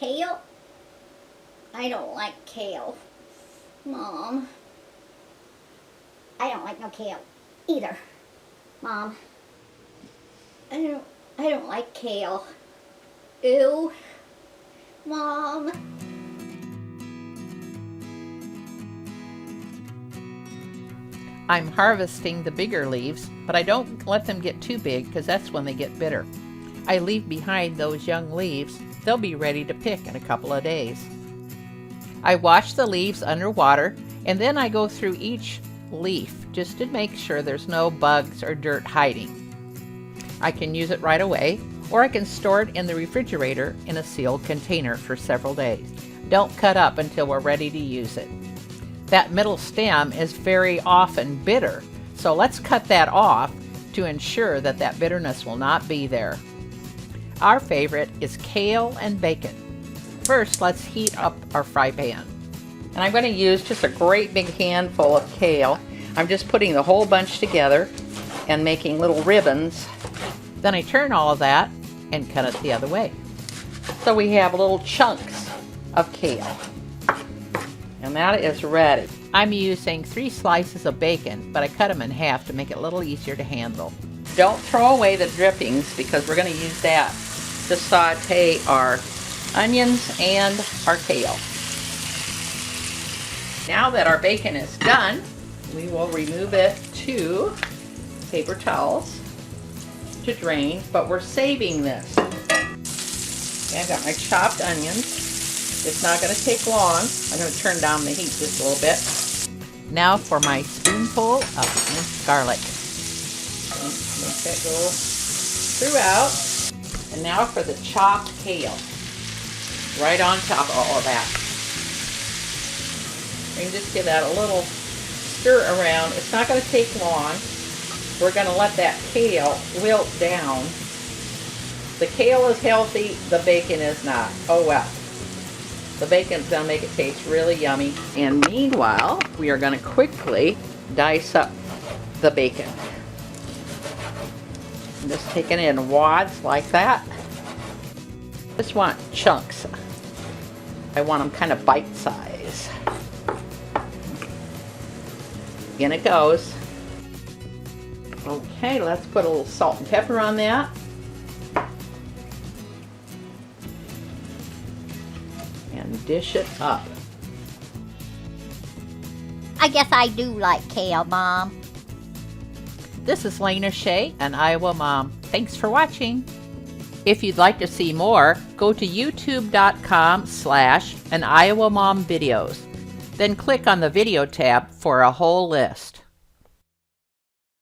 kale? I don't like kale. Mom. I don't like no kale either. Mom. I don't like kale. Ew. Mom. I'm harvesting the bigger leaves, but I don't let them get too big because that's when they get bitter. I leave behind those young leaves. They'll be ready to pick in a couple of days. I wash the leaves underwater, and then I go through each leaf just to make sure there's no bugs or dirt hiding. I can use it right away, or I can store it in the refrigerator in a sealed container for several days. Don't cut up until we're ready to use it. That middle stem is very often bitter, so let's cut that off to ensure that that bitterness will not be there. Our favorite is kale and bacon. First, let's heat up our fry pan. And I'm going to use just a great big handful of kale. I'm just putting the whole bunch together and making little ribbons. Then I turn all of that and cut it the other way. So we have little chunks of kale. And that is ready. I'm using 3 slices of bacon, but I cut them in half to make it a little easier to handle. Don't throw away the drippings because we're going to use that to saute our onions and our kale. Now that our bacon is done, we will remove it to paper towels to drain, but we're saving this. Okay, I've got my chopped onions. It's not going to take long. I'm going to turn down the heat just a little bit. Now for my spoonful of minced garlic. Make that go throughout. And now for the chopped kale. Right on top of all of that. You can just give that a little stir around. It's not going to take long. We're going to let that kale wilt down. The kale is healthy, the bacon is not. Oh well. The bacon's going to make it taste really yummy. And meanwhile, we are going to quickly dice up the bacon. I'm just taking it in wads like that. Just want chunks. I want them kind of bite size. In it goes. Okay, let's put a little salt and pepper on that. And dish it up. I guess I do like kale, Mom. This is Lena Shea, An Iowa Mom. Thanks for watching. If you'd like to see more, go to youtube.com/An Iowa Mom Videos. Then click on the video tab for a whole list.